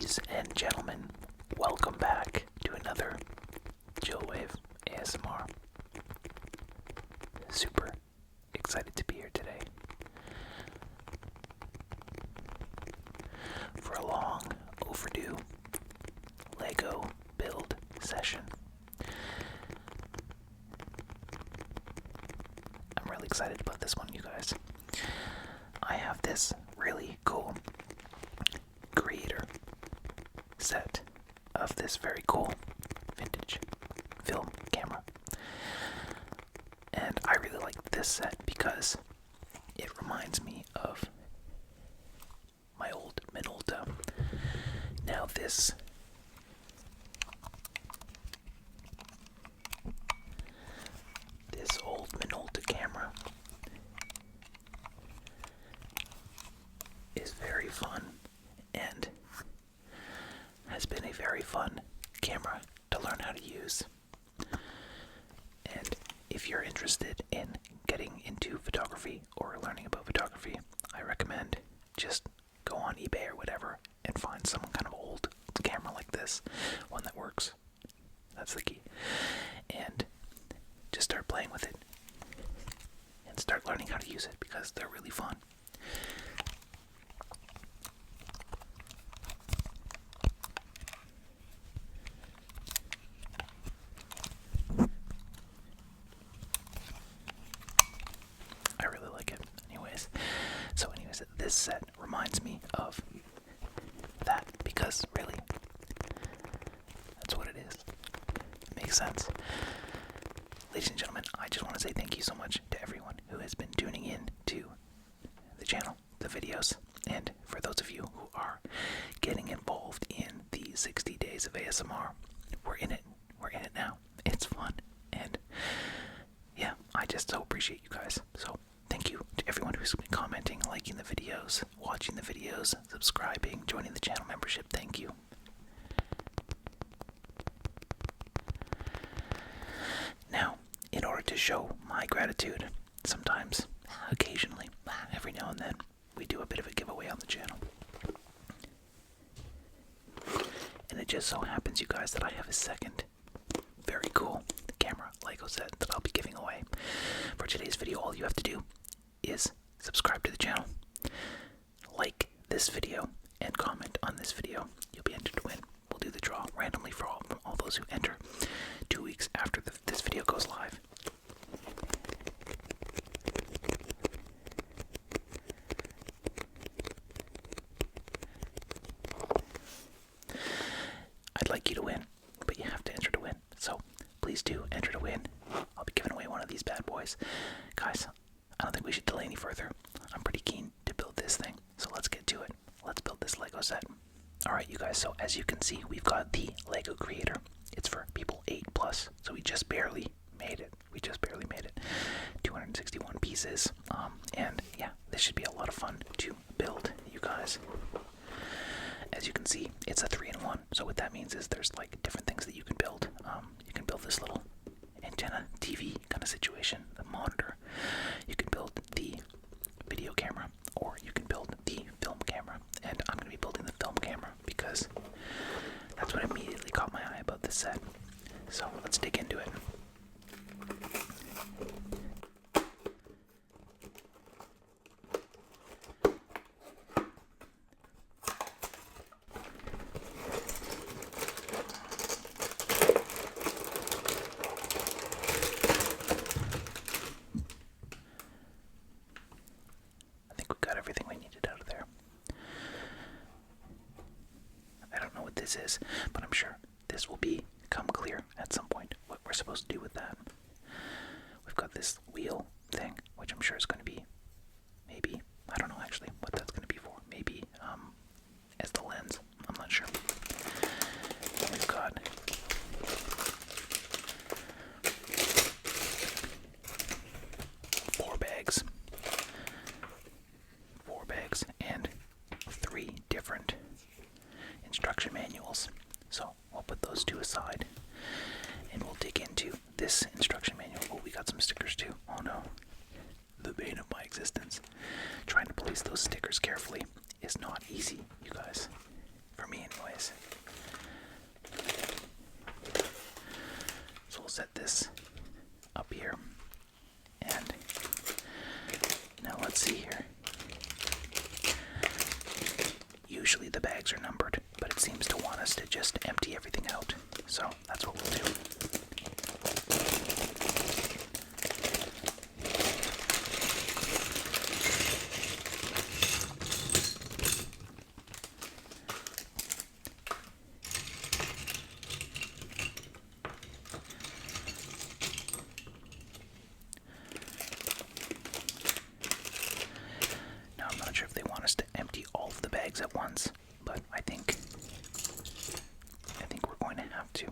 Ladies and gentlemen, welcome back to another Chillwave ASMR. Super excited to be here today for a long overdue Lego build session. I'm really excited about this one, you guys. I have this really cool creator set of this very cool vintage film camera, and I really like this set because it reminds me of my old Minolta. Now this old Minolta camera is very fun and has been a very fun camera to learn how to use. And if you're interested in getting into photography or learning about photography, I recommend just go on eBay or whatever and find some kind of old camera like this, one that works. That's the key. And just start playing with it and start learning how to use it because they're really fun. I really like it. Anyways, this set reminds me of that because really, that's what it is. It makes sense. Ladies and gentlemen, I just want to say thank you so much to everyone who has been tuning in to the channel, the videos, and for those of you who are getting involved in the 60 days of ASMR, we're in it now. It's fun, and yeah, I just so appreciate you guys. So thank you to everyone who's been commenting, liking the videos, watching the videos, subscribing, joining the channel membership. Thank you. Now, in order to show my gratitude, sometimes, occasionally, every now and then, we do a bit of a giveaway on the channel. And it just so happens, you guys, that I have a second very cool camera Lego set that I'll be giving away. For today's video, all you have to do is subscribe to the channel, like this video, and comment on this video. You'll be entered to win. We'll do the draw randomly for all those who enter 2 weeks after this video goes live. I'd like you to win, but you have to enter to win. So please do enter to win. I'll be giving away one of these bad boys. Guys, I don't think we should delay any further. I'm pretty keen to build this thing, so let's get to it. Let's build this Lego set. Alright, you guys, so as you can see, we've got the Lego Creator. It's for people 8+, so we just barely made it. 261 pieces. And yeah, this should be a lot of fun to build, you guys. As you can see, it's a 3-in-1. So what that means is there's like different things that you can build. You can build this little antenna TV kind of situation, the monitor. You can build the video camera, or you can build the film camera. And I'm going to be building the film camera because that's what immediately caught my eye about this set. So let's dig into it. I think we got everything we needed out of there. I don't know what this is, but I'm sure this will become clear at some point what we're supposed to do with that. We've got this wheel thing, which I'm sure is going to be maybe, I don't know actually what that's going to be for. Maybe as the lens, I'm not sure. We've got four bags and 3 different instruction manuals. So we'll put those 2 aside and we'll dig into this instruction manual. Oh, we got some stickers too. Oh no. The bane of my existence. Trying to place those stickers carefully is not easy, you guys. For me anyways. the bags are numbered, but it seems to want us to just empty everything out. So that's what we'll do. Now I'm not sure if they want us to empty all of the bags at once, but I think we're going to have to.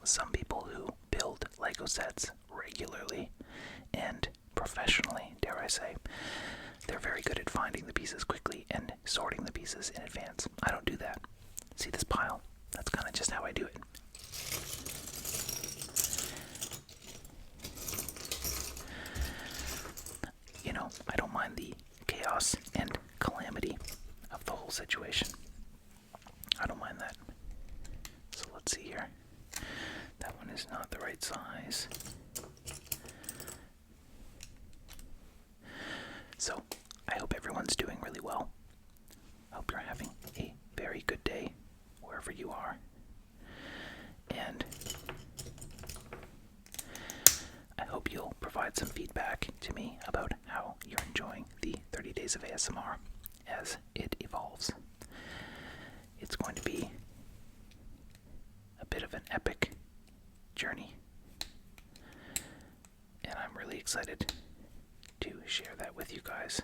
Some people who build Lego sets regularly and professionally, dare I say, they're very good at finding the pieces quickly and sorting the pieces in advance. I don't do that. See this pile? That's kind of just how I do it. You know, I don't mind the chaos and calamity of the whole situation. I don't mind that. So let's see here. That one is not the right size. So, I hope everyone's doing really well. I hope you're having a very good day wherever you are. And I hope you'll provide some feedback to me about how you're enjoying the 30 days of ASMR as it evolves. It's going to be a bit of an epic journey, and I'm really excited to share that with you guys.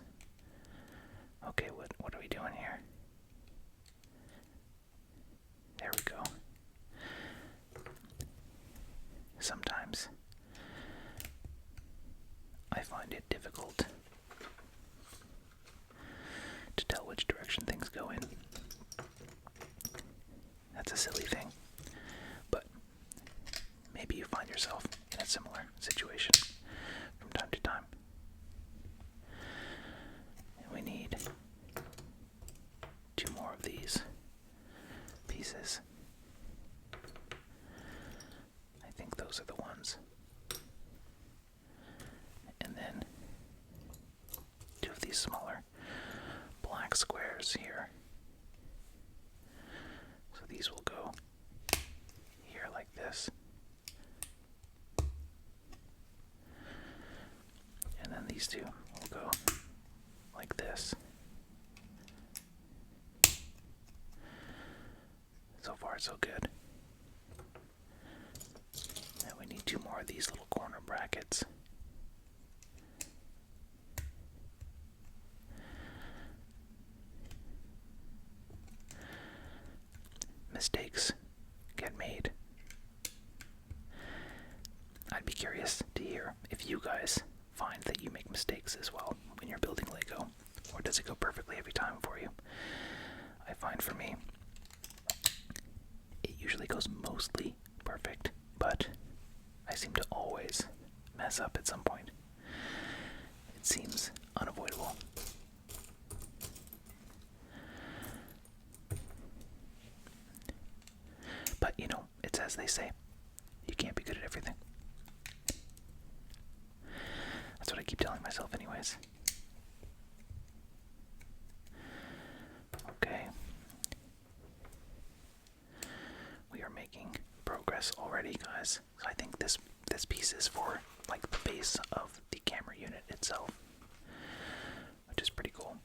Okay, what are we doing here? There we go. Sometimes I find it difficult to tell which direction things go in. That's a silly thing, but maybe you find yourself in a similar situation from time to time. And we need 2 more of these pieces. I think those are the ones. And then 2 of these smaller black squares here. So these will go here like this. And then these 2 will go like this. So far, so good. And we need 2 more of these little corner brackets. Mistakes get made. I'd be curious to hear if you guys find that you make mistakes as well when you're building Lego, or does it go perfectly every time for you? I find for me, it usually goes mostly perfect, but I seem to always mess up at some point. It seems unavoidable. But you know, it's as they say, you can't be good at everything. That's what I keep telling myself anyways. Okay. We are making progress already, guys. So I think this piece is for like the base of the camera unit itself, which is pretty cool.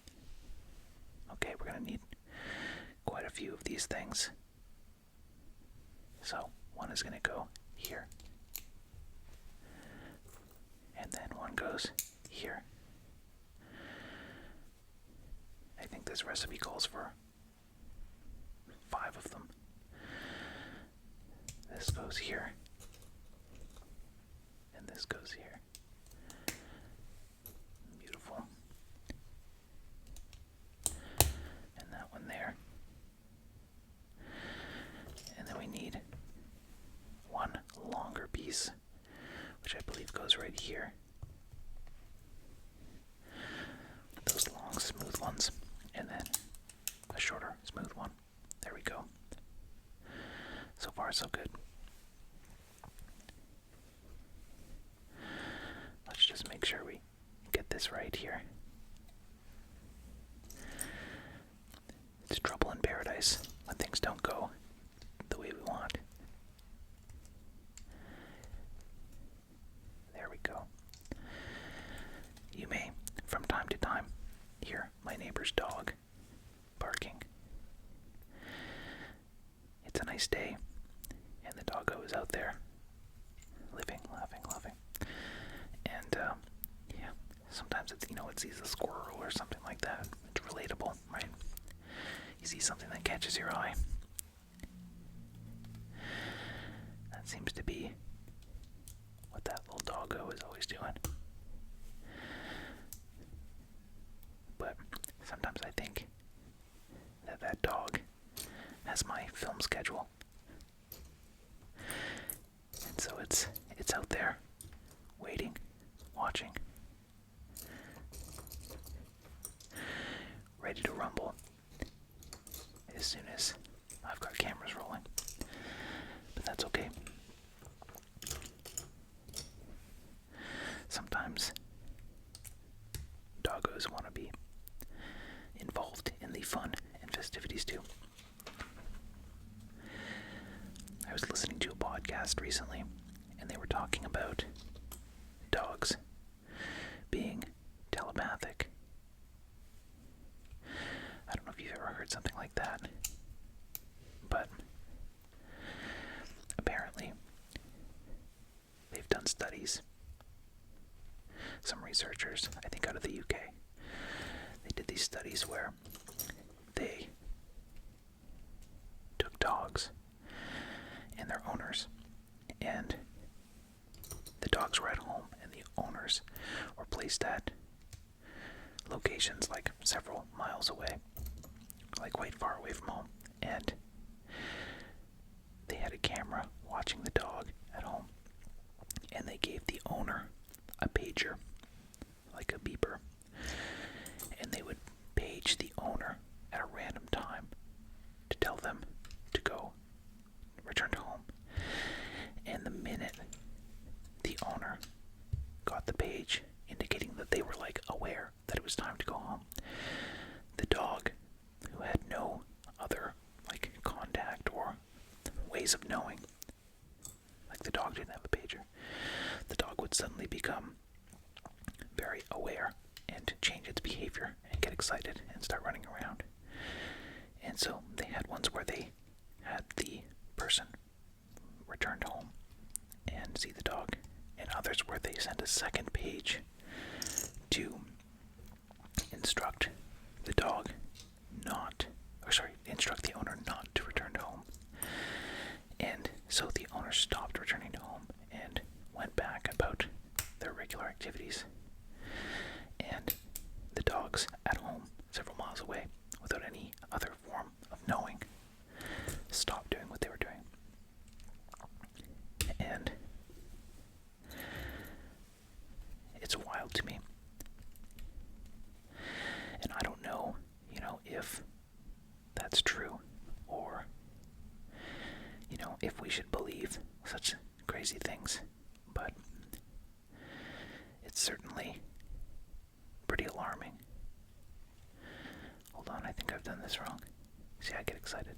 Okay, we're gonna need quite a few of these things. So one is gonna go here. And then one goes here. I think this recipe calls for 5 of them. This goes here. And this goes here. Beautiful. And that one there. doggos right here. Those long, smooth ones. And then a shorter, smooth one. There we go. So far, so good. Let's just make sure we get this right here. It's trouble in paradise when things don't go the way we want. There we go. You may, from time to time, hear my neighbor's dog barking. It's a nice day, and the doggo is out there living, laughing, loving. And, yeah, sometimes it's, it sees a squirrel or something like that. It's relatable, right? You see something that catches your eye. That seems to be what that little doggo is always doing. But sometimes I think that that dog has my film schedule. And so it's out there, waiting, watching, ready to rumble as soon as I've got cameras rolling. But that's okay. Sometimes doggos want to be involved in the fun and festivities too. I was listening to a podcast recently, and they were talking about dogs being telepathic. I don't know if you've ever heard something like that, but apparently they've done studies. Some researchers, I think out of the UK, they did these studies where they took dogs and their owners, and the dogs were at home, and the owners were placed at locations like several miles away, like quite far away from home, and they had a camera watching the dog at home, and they gave the owner a pager, like a beeper, and they would page the owner at a random time to tell them to go return to home. And the minute the owner got the page indicating that they were aware that it was time to go home, the dog, who had no other contact or ways of knowing, the dog didn't have a pager, the dog would suddenly become very aware and change its behavior and get excited and start running around. And so they had ones where they had the person return home and see the dog, and others where they sent a second page to instruct the dog instruct the owner not to return home. And so the owner stopped returning to home and went back about their regular activities. And the dogs at home, several miles away, without any other form of knowing, stopped doing what they were doing. And it's wild to me. And I don't know, if that's true, or, if we should believe such crazy things. But it's certainly pretty alarming. Hold on, I think I've done this wrong. See, I get excited.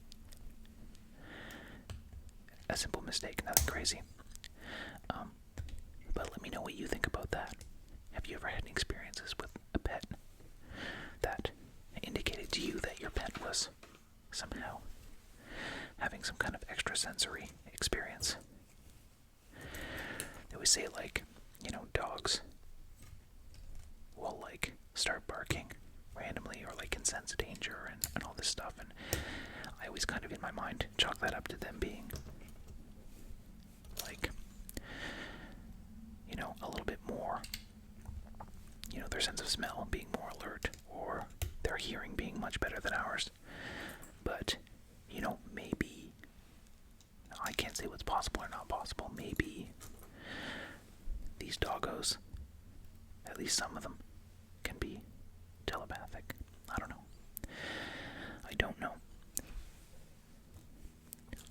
A simple mistake, nothing crazy. But let me know what you think about that. Have you ever had any experiences with a pet that indicated to you that your pet was somehow having some kind of extrasensory experience? They always say, dogs will, start barking randomly or, can sense danger and all this stuff. And I always kind of, in my mind, chalk that up to them being, a little bit more, their sense of smell being more alert, or their hearing being much better than ours. But, maybe, I can't say what's possible or not possible, maybe these doggos, at least some of them, can be telepathic. I don't know. I don't know.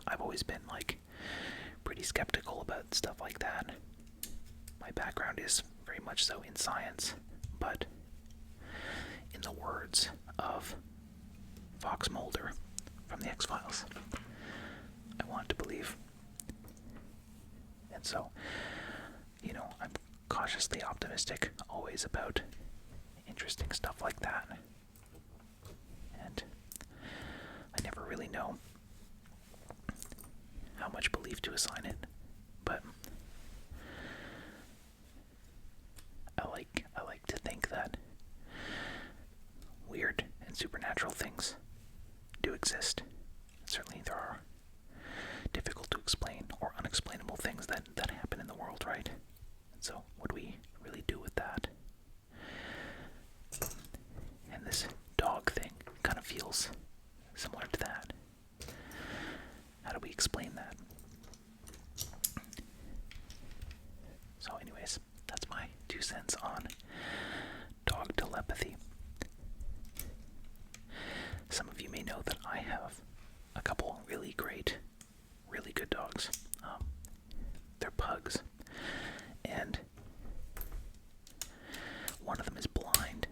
I've always been, like, pretty skeptical about stuff like that. My background is very much so in science, but in the words of Fox Mulder from the X-Files, I want to believe. And so, I'm cautiously optimistic always about interesting stuff like that. And I never really know how much belief to assign it, but I like to think that weird and supernatural things do exist. Certainly there are difficult to explain or unexplainable things that happen in the world, right? And so what do we really do with that? And this dog thing kind of feels similar to that. How do we explain that? So anyways, that's my 2 cents on dog telepathy. Some of you may know that I have a couple really great, really good dogs. They're pugs. And one of them is blind.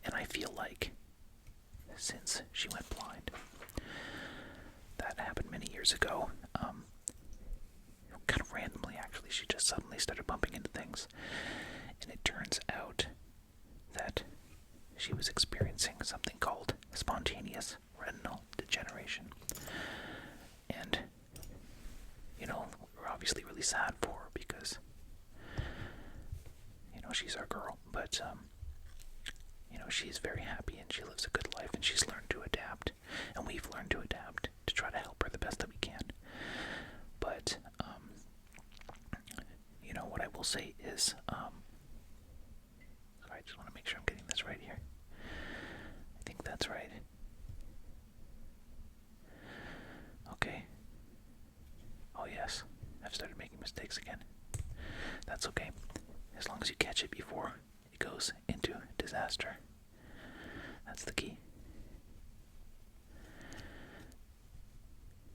And I feel like since she went blind, that happened many years ago, kind of randomly actually, she just suddenly started bumping into things. And it turns out that she was experiencing something called spontaneous retinal degeneration. And, we're obviously really sad for her because, she's our girl. But, she's very happy and she lives a good life and she's learned to adapt. And we've learned to adapt to try to help her the best that we can. But, what I will say is, sorry, I just want to make sure I'm getting this right here. I think that's right. Okay. Oh yes, I've started making mistakes again. That's okay, as long as you catch it before it goes into disaster. That's the key.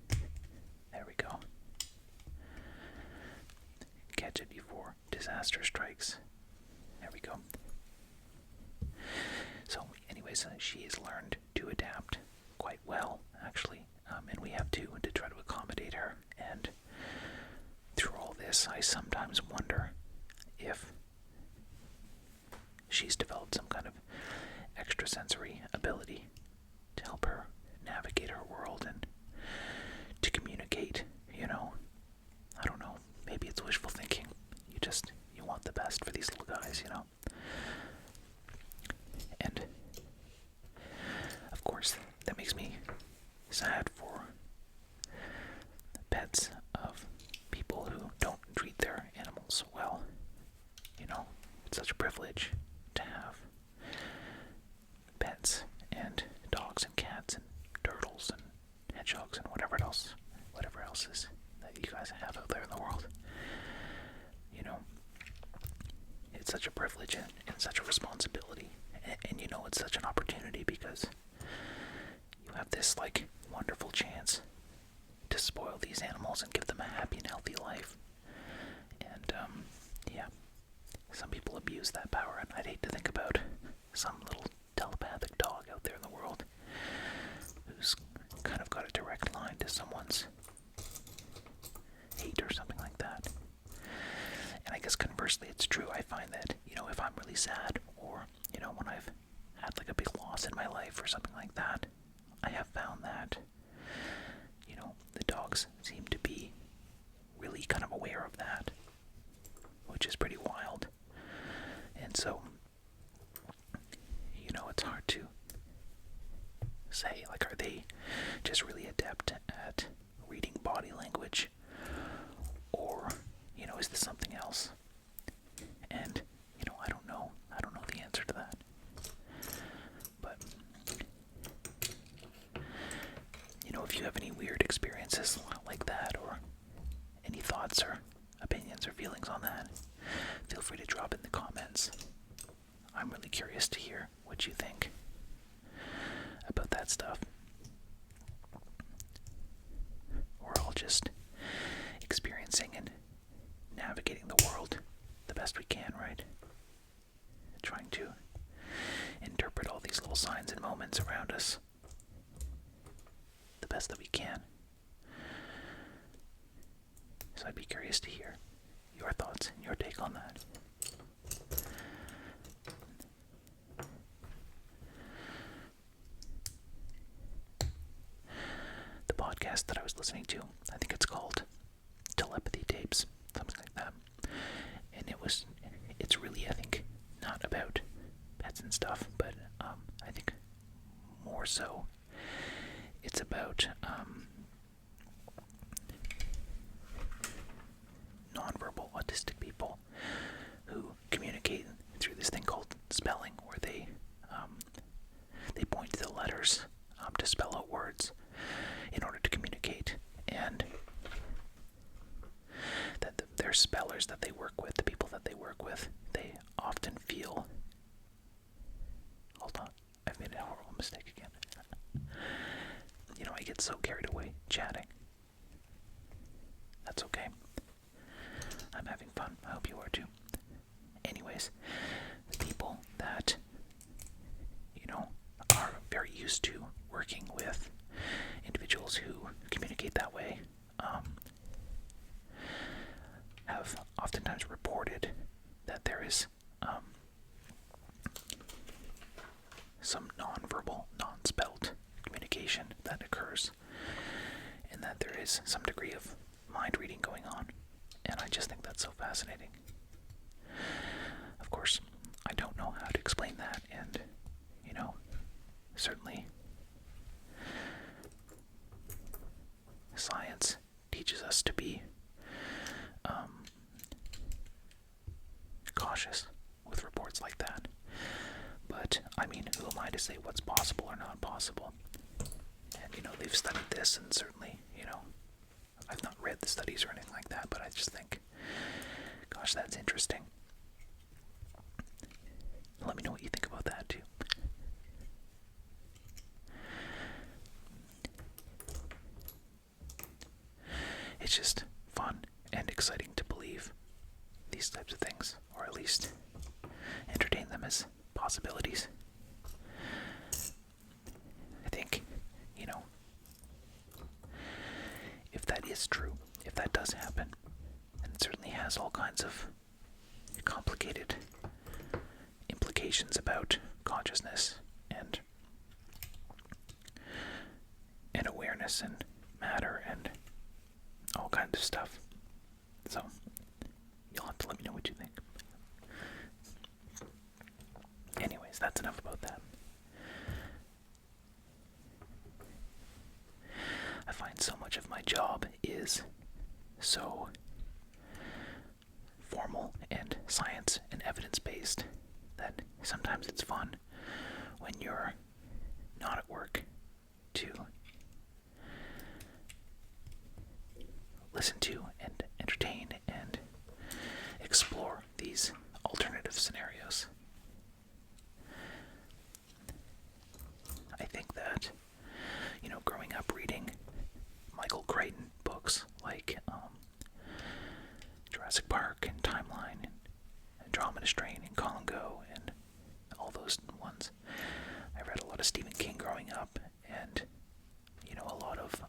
There we go. Catch it before disaster strikes. There we go. So anyways, she has learned to adapt quite well, actually, and we have to try to accommodate her. And through all this, I sometimes wonder if she's developed some kind of extrasensory ability to help her navigate her world and to communicate, I don't know, maybe it's wishful thinking. You want the best for these little guys, And, of course, that makes me sad for pets of people who don't treat their animals well. It's such a privilege to have pets and dogs and cats and turtles and hedgehogs and whatever else is that you guys have out there in the world. It's such a privilege and such a responsibility. And it's such an opportunity because you have this, wonderful chance to spoil these animals and give them a happy and healthy life. And, yeah, some people abuse that power, and I'd hate to think about some little telepathic dog out there in the world who's kind of got a direct line to someone's hate or something like that. And I guess conversely, it's true. I find that, if I'm really sad or, when I've had a big loss in my life or something like that, I have found that, the dogs seem to be really kind of aware of that, which is pretty wild. And so, it's hard to say, are they just really adept at reading body language? Or, is this something else? And, I don't know. I don't know the answer to that. But, if you have any weird experiences like that, or any thoughts or opinions or feelings on that, feel free to drop in the comments. I'm really curious to hear what you think about that stuff. We're all just experiencing and navigating the world the best we can, right? Trying to interpret all these little signs and moments around us the best that we can. So I'd be curious to hear your thoughts and your take on that. The podcast that I was listening to, I think it's called Telepathy Tapes, something like that. And it's really, I think, not about pets and stuff, but I think more so it's about nonverbal autistic people who communicate through this thing called spelling, where they point to the letters to spell out words in order to communicate, and that their spellers that they work with, the people that they work with, they often feel... Hold on, I've made a horrible mistake again. I get so carried away chatting. That's okay. I'm having fun. I hope you are too. Anyways, the people that, are very used to working with individuals who communicate that way, have oftentimes reported that there is some nonverbal, non-spelt communication that occurs, and that there is some degree of mind reading going on. And I just think that's so fascinating. Of course, I don't know how to explain that, and, certainly science teaches us to be cautious with reports like that. But, who am I to say what's possible or not possible? And, they've studied this, and certainly, I've not read the studies or anything like that, but I just think, gosh, that's interesting. Let me know what you think about that, too. It's just fun and exciting to believe these types of things, or at least entertain them as possibilities. I think, if that is true, if that does happen, then it certainly has all kinds of complicated implications about consciousness and awareness and matter and all kinds of stuff. So, you'll have to let me know what you think. Anyways, that's enough about that. I find so much of my job is so formal and science and evidence-based that sometimes it's fun when you're not at work to listen to and entertain and explore these alternative scenarios. I think that, growing up reading Michael Crichton books like Jurassic Park and Timeline and Andromeda Strain and Congo and all those ones. I read a lot of Stephen King growing up, and a lot of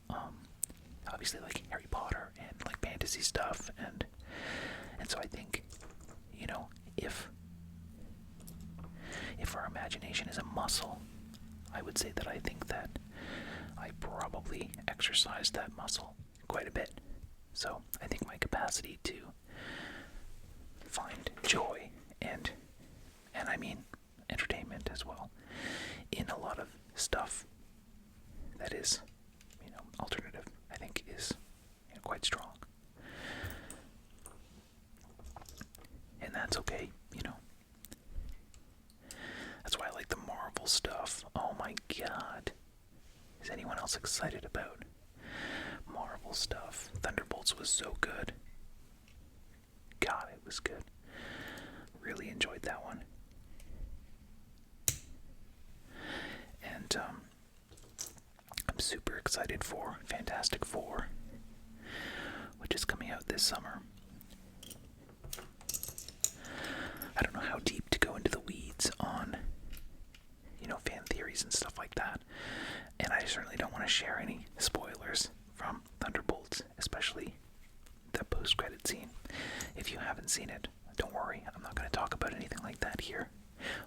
obviously like Harry Potter and like fantasy stuff, and so I think if our imagination is a muscle, I would say that I think that I probably exercise that muscle quite a bit. So I think my capacity to find joy and entertainment as well in a lot of stuff that is, alternative, I think is quite strong. And that's okay, That's why I like the Marvel stuff. Oh my god. Is anyone else excited about Marvel stuff? Thunderbolts was so good. God, it was good. really enjoyed that one. And I'm super excited for Fantastic Four, which is coming out this summer. I don't know how deep to go into the weeds on, fan theories and stuff like that. And I certainly don't want to share any spoilers from Thunderbolts, especially the post-credit scene. If you haven't seen it, don't worry, I'm not going to talk about anything like that here.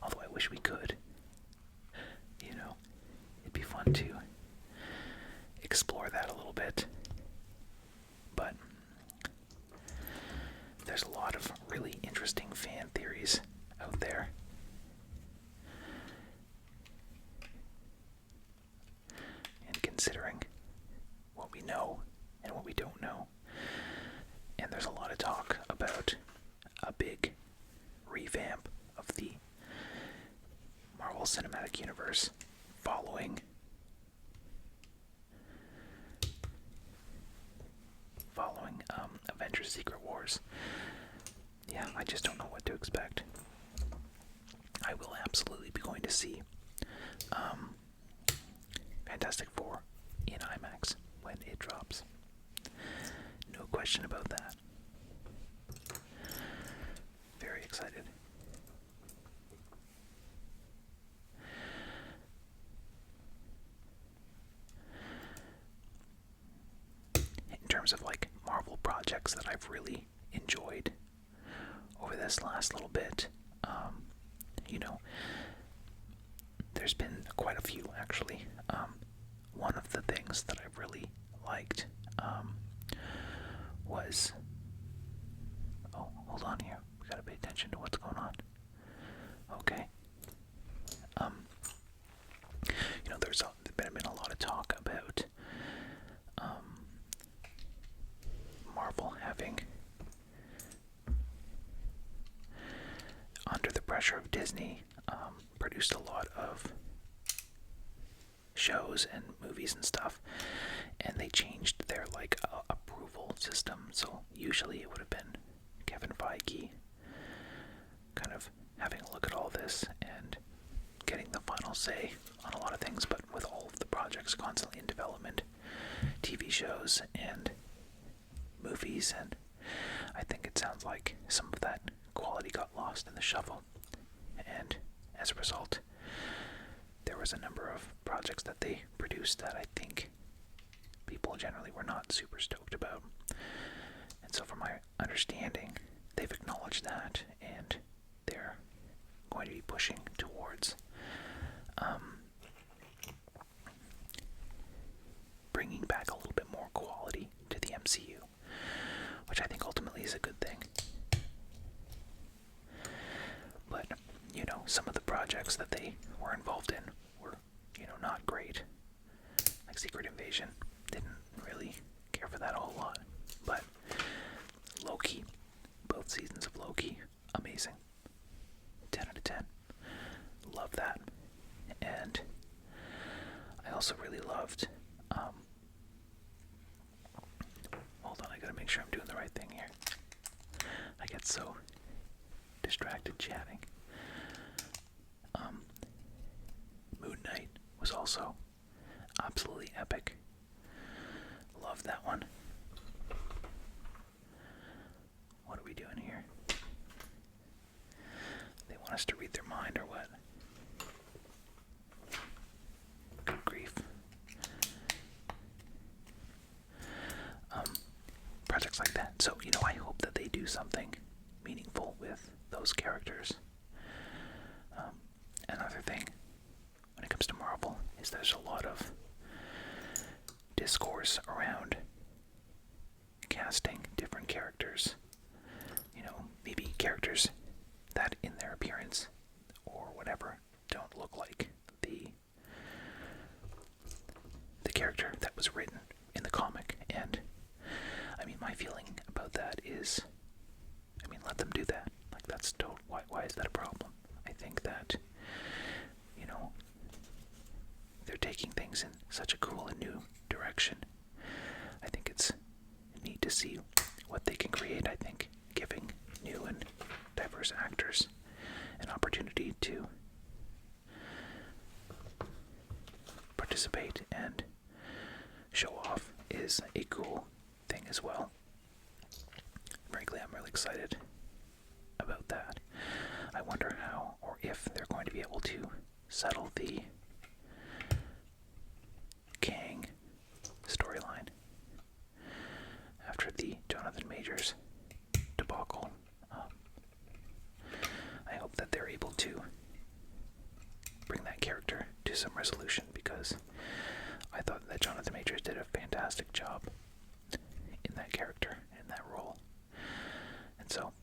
Although I wish we could. It'd be fun to explore that a little bit. But there's a lot of really interesting fan theories out there. And considering what we know and what we don't know, and there's a lot of talk about a big revamp of the Marvel Cinematic Universe following Avengers Secret Wars. Yeah, I just don't know what to expect. I will absolutely be going to see Fantastic Four in IMAX when it drops. No question about that. Very excited. In terms of Marvel projects that I've really enjoyed over this last little bit, there's been quite a few actually. One of the things that I've really liked was, hold on here, we gotta pay attention to what's going on. Okay. There's been a lot of talk about Marvel having, under the pressure of Disney, produced a lot of shows and movies and stuff, and they changed their approval system. So usually it would have been Kevin Feige kind of having a look at all this and getting the final say on a lot of things, but with all of the projects constantly in development, TV shows and movies, and I think it sounds like some of that quality got lost in the shuffle, and as a result, there was a number of projects that they produced that I think people generally were not super stoked about. And so from my understanding, they've acknowledged that, and they're going to be pushing towards bringing back a little bit more quality to the MCU, which I think ultimately is a good thing. But, some of the projects that they were involved in were, not great. Like Secret Invasion, didn't really care for that a whole lot. But Loki, both seasons of Loki, amazing. 10 out of 10. Love that. And I also really loved, hold on, I gotta make sure I'm doing the right thing here. I get so distracted chatting. Moon Knight was also absolutely epic. Love that one. What are we doing here? They want us to read their mind or what? Good grief. Projects like that. So, I hope that they do something meaningful with those characters. Another thing, when it comes to Marvel, is there's a lot of discourse around casting different characters. Maybe characters that in their appearance or whatever don't look like the character that was written in the comic. And my feeling about that is, let them do that. That's why is that a problem? I think that they're taking things in such a cool and new direction. I think it's neat to see what they can create. I think giving new and diverse Universe actors an opportunity to participate and show off is a cool thing as well. Frankly, I'm really excited about that. I wonder how or if they're going to be able to settle the Kang storyline after the Jonathan Majors debacle. I hope that they're able to bring that character to some resolution, because I thought that Jonathan Majors did a fantastic job in that character, in that role. And so,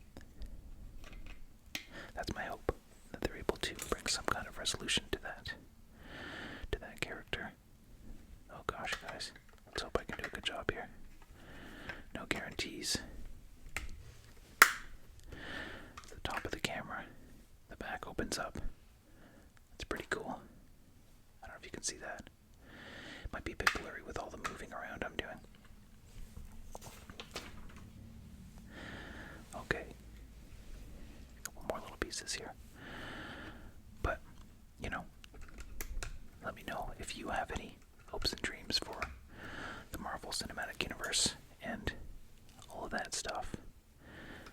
that's my hope, that they're able to bring some kind of resolution to that character. Oh gosh, guys. Let's hope I can do a good job here. No guarantees. The top of the camera. The back opens up. It's pretty cool. I don't know if you can see that. It might be a bit blurry with all the moving around I'm doing. Okay. A couple more little pieces here. But, you know, let me know if you have any hopes and dreams for the Marvel Cinematic Universe and all of that stuff,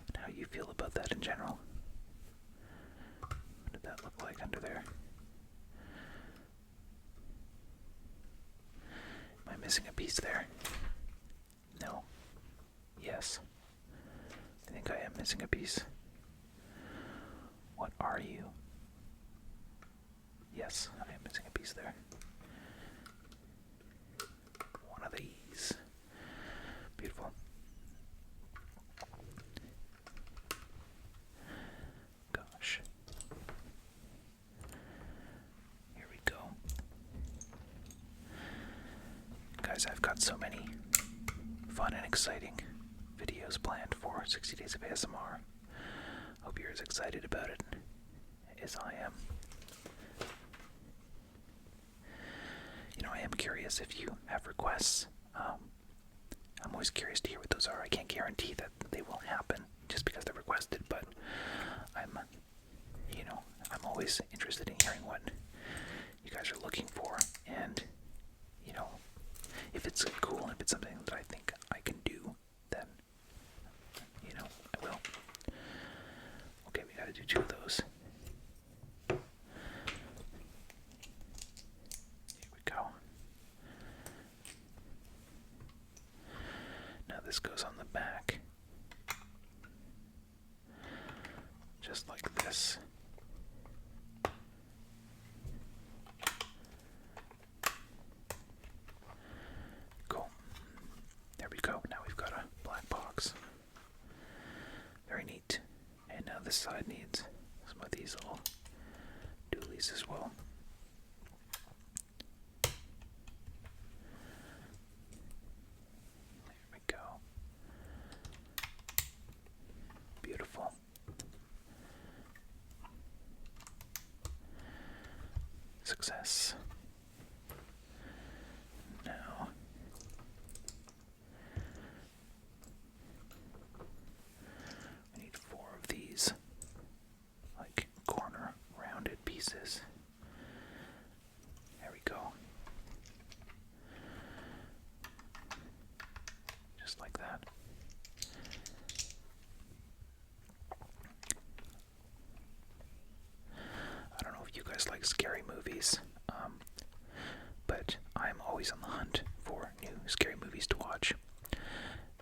and how you feel about that in general. What did that look like under there? Am I missing a piece there? No. Yes. I think I am missing a piece. What are you? Yes, I am missing a piece there. One of these. Beautiful. Gosh. Here we go. Guys, I've got so many fun and exciting videos planned for 60 Days of ASMR. Hope you're as excited about it as I am. You know, I am curious if you have requests. I'm always curious to hear what those are. I can't guarantee that they will happen just because they're requested, but I'm always interested in hearing what you guys are looking for, and, you know, if it's cool and if it's something that I think I can do, then, you know, I will. Okay, we gotta do 2 of those. Here we go. Now this goes on the back. Just like this. Cool. There we go. Now we've got a black box. Very neat. And now this side needs some of these little doolies as well. There we go. Beautiful. Success. Now, we need 4 of these, like, corner rounded pieces. There we go. Just like that. I don't know if you guys like scary movies, but I'm always on the hunt for new scary movies to watch.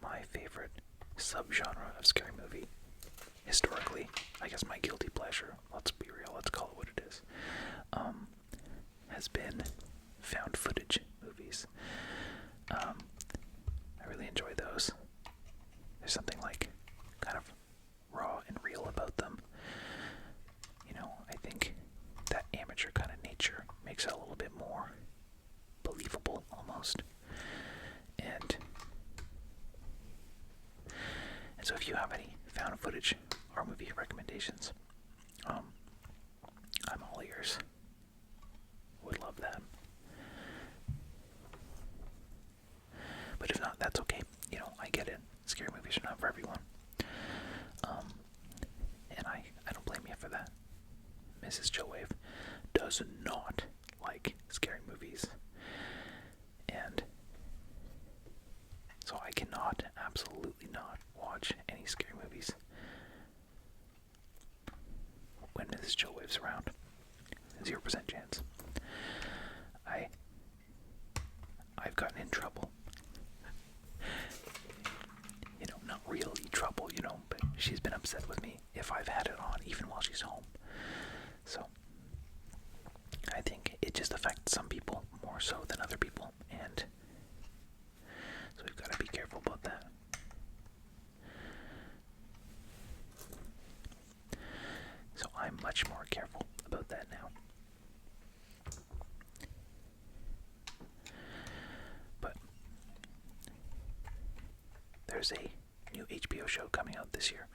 My favorite subgenre of scary movie, historically, I guess my guilty pleasure, let's be real, let's call it what it is, has been found footage movies. I really enjoy those. There's something like kind of raw and real about them. You know, I think that amateur kind of nature makes it a little bit more believable almost. And so if you have any found footage or movie recommendations, I'm all ears. Would love that. But if not, that's okay. You know, I get it. Scary movies are not for everyone. And Mrs. Chillwave does not like scary movies. And so I cannot, absolutely not, watch any scary movies when Mrs. Chillwave's around. 0% chance. I've gotten in trouble. Not really trouble, but she's been upset with me if I've had it on, even while she's home. So, I think it just affects some people more so than other people, and so we've got to be careful about that. So I'm much more careful about that now. But there's a new HBO show coming out this year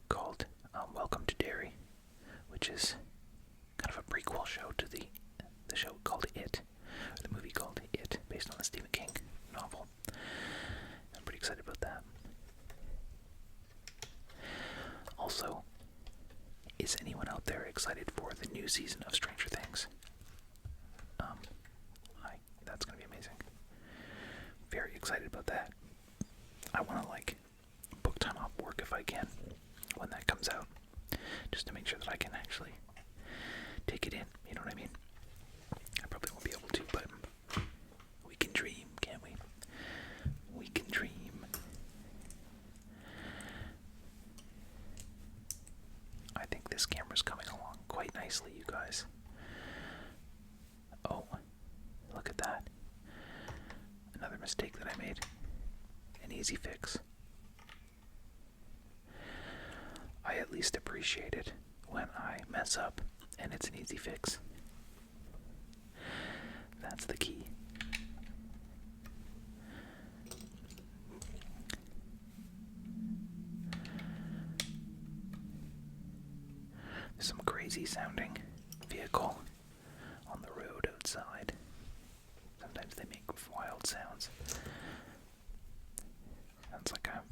called Welcome to Derry, which is kind of a prequel show to the show called It, or the movie called It, based on the Stephen King novel. I'm pretty excited about that. Also, is anyone out there excited for the new season of Stranger Things? That's gonna be amazing. Very excited about that. I want to book time off work if I can when that comes out, just to make sure that I can actually take it in. You know what I mean? I probably won't be able to, but we can dream, can't we? We can dream. I think this camera's coming along quite nicely, you guys. Oh, look at that. Another mistake that I made. An easy fix. I at least appreciate it when I mess up and it's an easy fix. That's the key. There's some crazy sounding vehicle on the road outside. Sometimes they make wild sounds. Sounds like I'm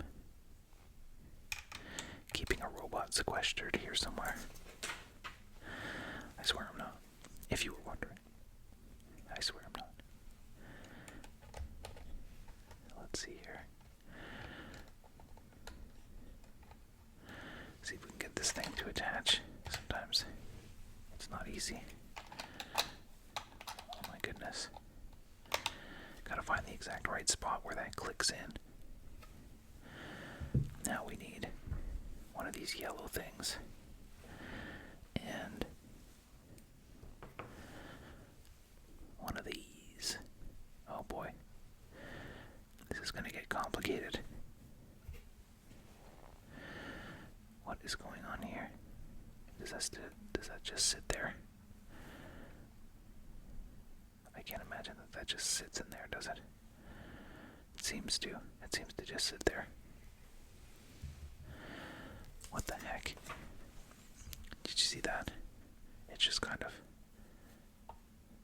keeping a robot sequestered here somewhere. I swear I'm not. If you were wondering. I swear I'm not. Let's see here. See if we can get this thing to attach. Sometimes it's not easy. Oh my goodness. Gotta find the exact right spot where that clicks in. Now we need one of these yellow things. And one of these. Oh boy. This is gonna get complicated. What is going on here? Does that just sit there? I can't imagine that just sits in there, does it? It seems to. It seems to just sit there. What the heck? Did you see that? It's just kind of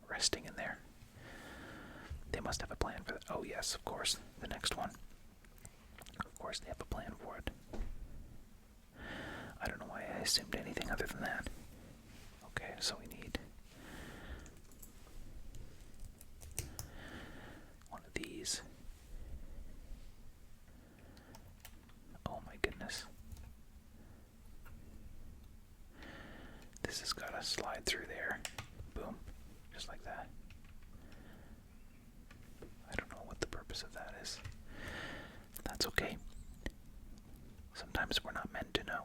resting in there. They must have a plan for that. Oh yes, of course. The next one. Of course they have a plan for it. I don't know why I assumed anything other than that. Okay, so we need one of these. Oh my goodness. This has got to slide through there. Boom. Just like that. I don't know what the purpose of that is. That's okay. Sometimes we're not meant to know.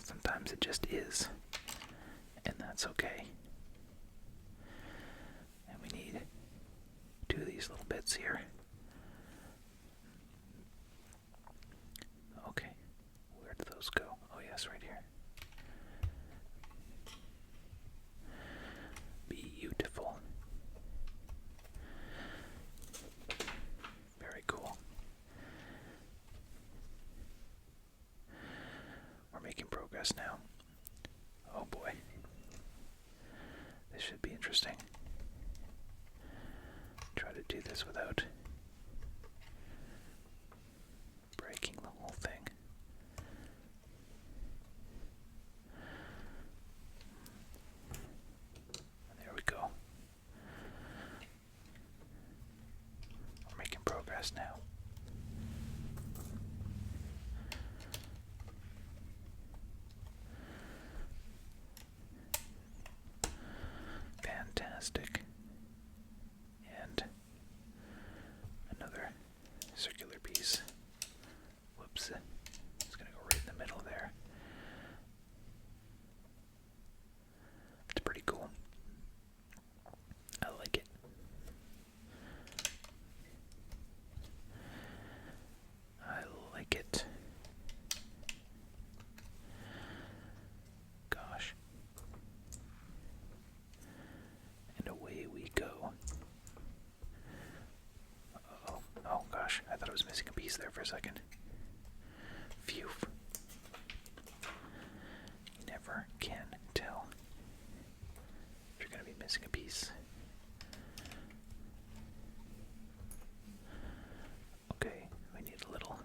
Sometimes it just is. And that's okay. And we need two of these little bits here. Okay. Where do those go? Oh yes, right here. Beautiful. Very cool. We're making progress now. Oh boy. This should be interesting. Try to do this without breaking the whole thing. just now. Fantastic. And another circular piece. Whoops. It's gonna go right in the middle there. It's pretty cool. I like it. I like it. Gosh. And away we go. Uh-oh. Oh gosh, I thought I was missing a piece there for a second. Phew. You never can tell if you're going to be missing a piece. Okay, we need a little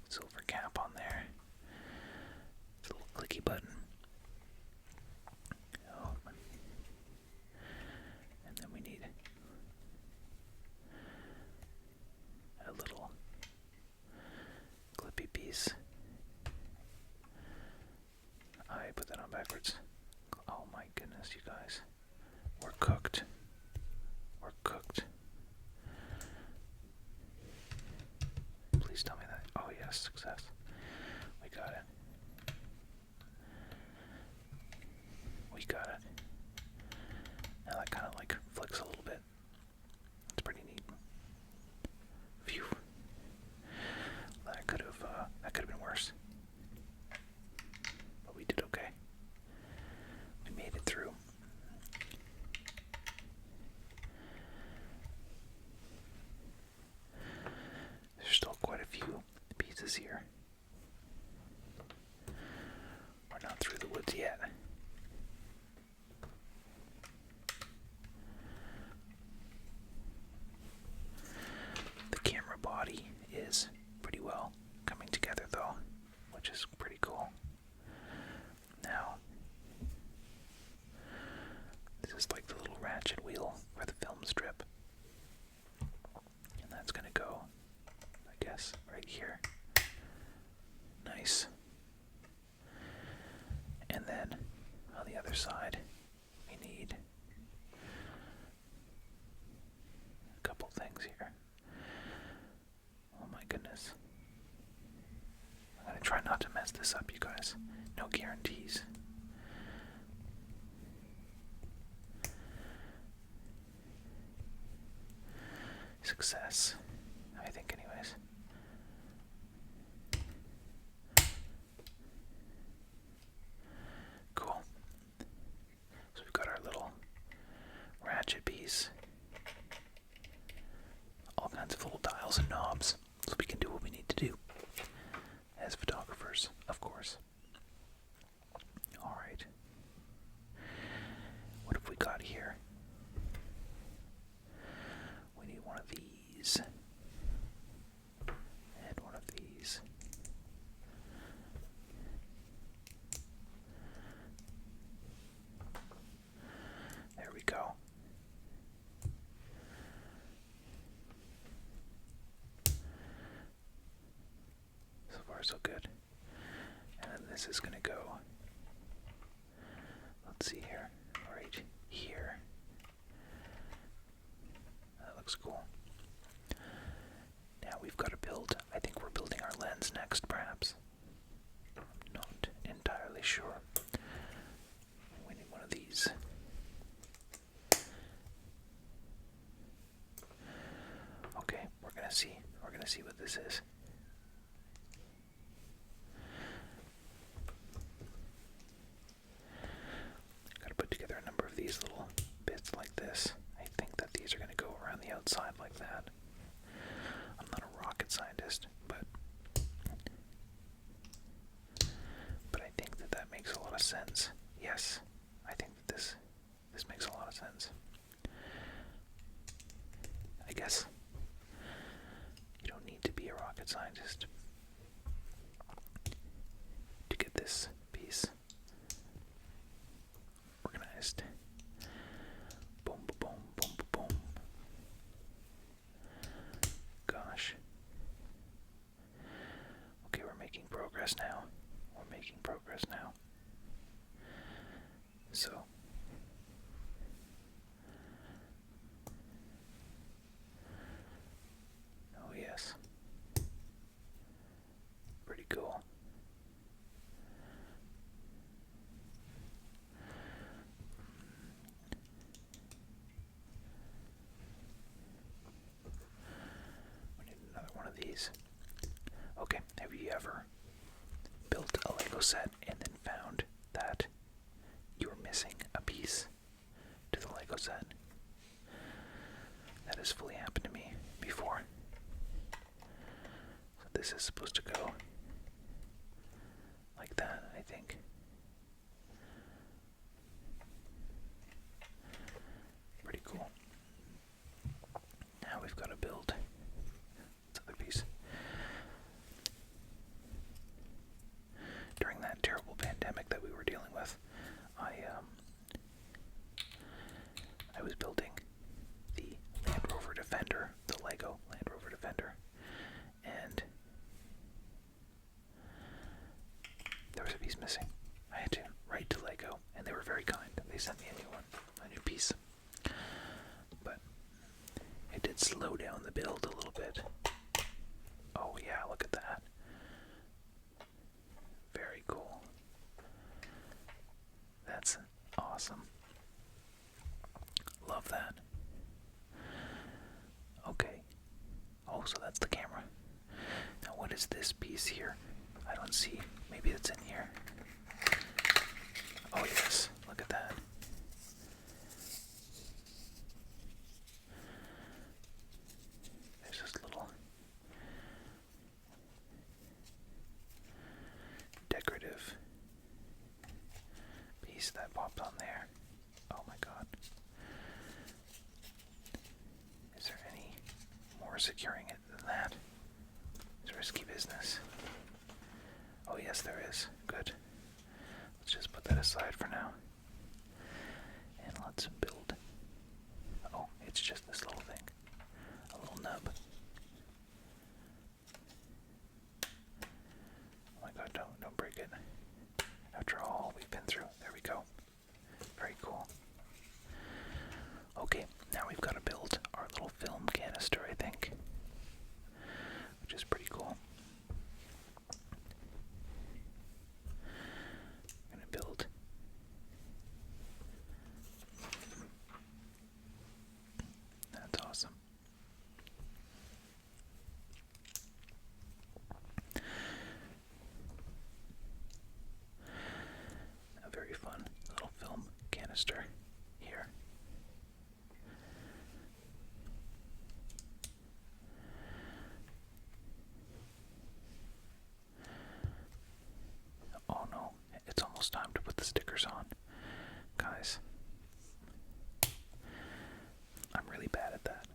silver cap on there. It's a little clicky button. Oh. And then we need a little clippy piece. I put that on backwards. Oh my goodness, you guys. We're cooked. We're cooked. Please tell me that. Oh yes, success. We got it. We got it. Now that kind of like flicks a little bit. It's pretty neat. Phew. That could have been worse. But we did okay. We made it through. There's still quite a few pieces here. We're not through the woods yet. The camera body is pretty well coming together though, which is pretty cool. Now, this is like the little ratchet wheel for the film strip. And that's gonna go, I guess, right here. Nice. And then on the other side, we need a couple things here. Oh my goodness. I'm gonna try not to mess this up, you guys. No guarantees. Success, I think, anyways. Cool. So we've got our little ratchet piece. All kinds of little dials and knobs, so we can do what we need to do as photographers, of course. Alright. What have we got here? We need one of these. And one of these. There we go. So far so good. And then this is going to go, let's see here, right here. That looks cool. Now we've got to build, I think we're building our lens next perhaps. I'm not entirely sure. We need one of these. Okay, we're gonna see what this is. Gotta put together a number of these little bits like this. I think that these are gonna go around the outside like that. I'm not a rocket scientist, but I think that that makes a lot of sense. Yes, I think that this makes a lot of sense. I guess you don't need to be a rocket scientist to get this piece organized. Boom, boom, boom, boom, boom. Gosh. these. Okay, have you ever built a Lego set and then found that you were missing a piece to the Lego set? That has fully happened to me before. So this is supposed to go like that, I think. Pretty cool. Now we've got to build this other piece. During that terrible pandemic that we were dealing with, I was building the Land Rover Defender, the Lego Land Rover Defender, and there was a piece missing. I had to write to Lego, and they were very kind. They sent me a new one, a new piece. But it did slow down the build a little bit. Oh yeah, look at that. Very cool. That's awesome. Love that. Okay. Oh, so that's the camera. Now what is this piece here? I don't see. Maybe it's in here. Oh yes, look at that. There's this little decorative piece that pops on there. Oh my god. Is there any more securing it than that? It's risky business. Oh yes, there is. Good. Let's just put that aside for now. And let's build. Oh, it's just this little thing. A little nub. Oh my god, don't break it. After all we've been through. There we go. Very cool. Okay, now we've got to build our little film canister, I think. Which is pretty cool. I'm gonna build that's awesome. A very fun little film canister here. Oh no, it's almost time to put the stickers on. Guys, I'm really bad at that.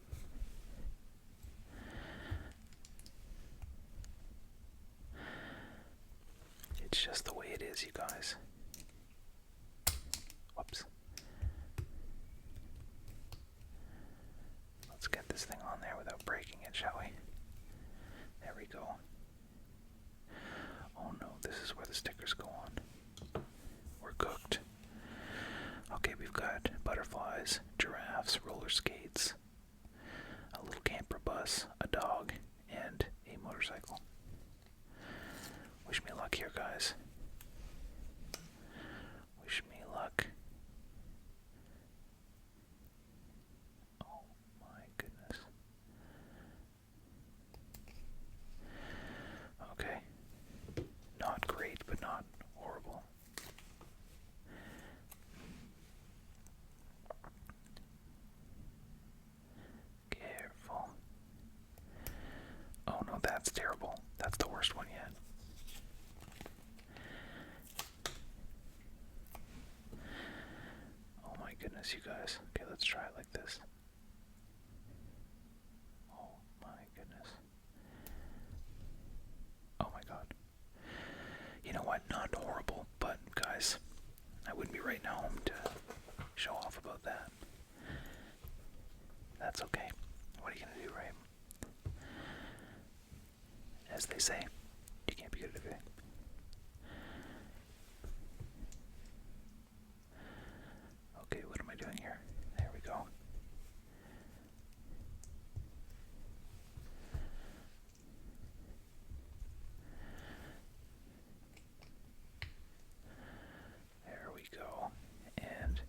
It's just the way it is, you guys. Whoops. Let's get this thing on there without breaking it, shall we? There we go. Oh no, this is where the stickers go on. We're cooked. Okay, we've got butterflies, giraffes, roller skates, a little camper bus, a dog, and a motorcycle. Wish me luck here, guys. Wish me luck. Oh my goodness. Okay. Not great, but not horrible. Careful. Oh no, that's terrible. That's the worst one yet. Oh my goodness, you guys. Okay, let's try it like this. Oh my goodness. Oh my god. You know what? Not horrible, but guys, I wouldn't be writing home to show off about that. That's okay. What are you gonna do, right? As they say, you can't be good at everything. Okay, what am I doing here? There we go. There we go. And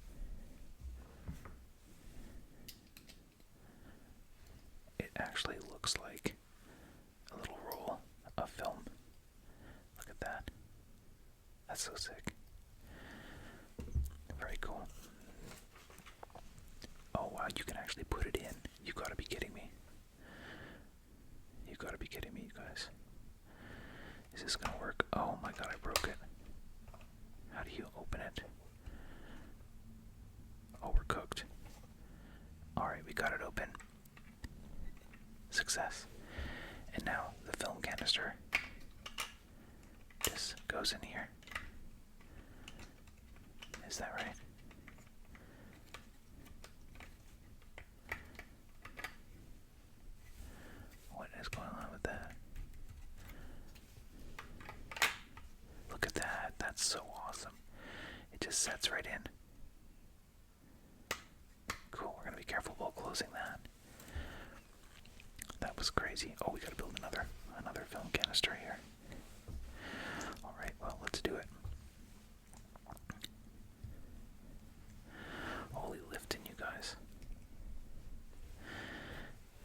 it actually looks like a That's so sick. Very cool. Oh wow, you can actually put it in. You gotta be kidding me. You gotta be kidding me, you guys. Is this gonna work? Oh my god, I broke it. How do you open it? Oh, we're cooked. Alright, we got it open. Success. And now the film canister just goes in here. Is that right? What is going on with that? Look at that. That's so awesome. It just sets right in. Cool. We're going to be careful while closing that. That was crazy. Oh, we got to build another film canister here. All right. Well, let's do it. Holy lifting, you guys.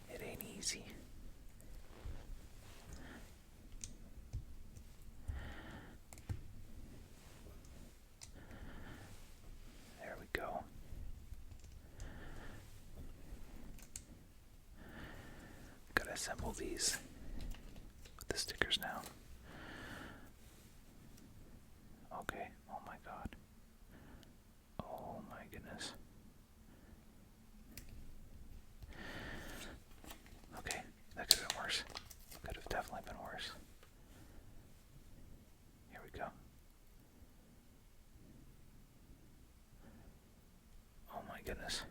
It ain't easy. There we go. Gotta assemble these with the stickers now. Okay. Oh my god. Oh my goodness. Okay, that could have been worse. Could have definitely been worse. Here we go. Oh my goodness.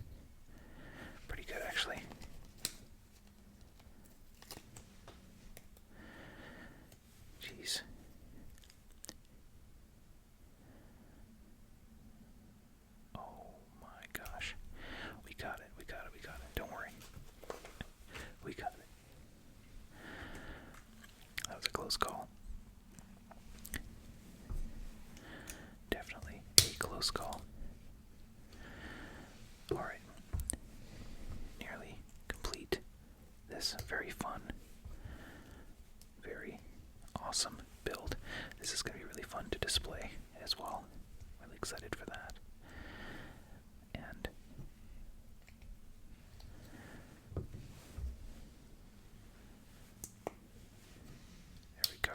Pretty good, actually. Jeez. Oh my gosh. We got it, we got it, we got it. Don't worry. We got it. That was a close call. Definitely a close call. Alright. Nearly complete this very fun, very awesome build. This is going to be really fun to display as well. Really excited for that. And there we go.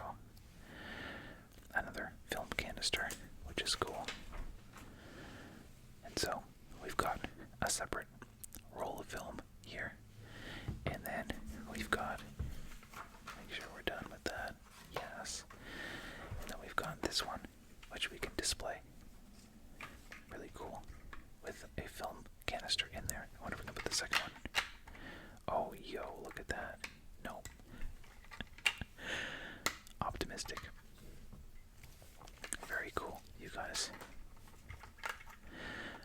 Another film canister, which is cool. And so we've got a separate roll of film here. And then we've got, make sure we're done with that. Yes. And then we've got this one, which we can display. Really cool. With a film canister in there. I wonder if we can put the second one. Oh, yo, look at that. No. Optimistic. Very cool, you guys.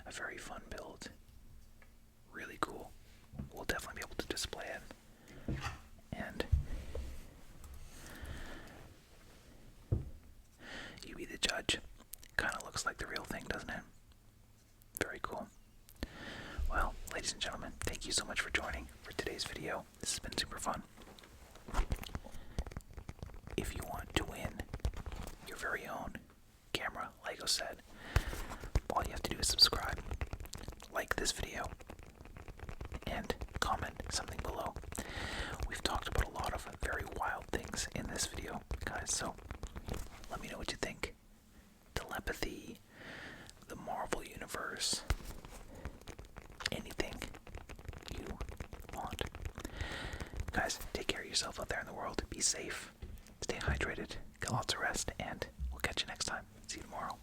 A very fun build. Really cool. We'll definitely be able to display it. And you be the judge. Kind of looks like the real thing, doesn't it? Very cool. Well, ladies and gentlemen, thank you so much for joining for today's video. This has been super fun. If you want to win your very own camera Lego set, all you have to do is subscribe, like this video, and comment something below. We've talked about a lot of very wild things in this video, guys, so let me know what you think. Telepathy, the Marvel Universe, anything you want. Guys, take care of yourself out there in the world. Be safe, stay hydrated, get lots of rest, and we'll catch you next time. See you tomorrow.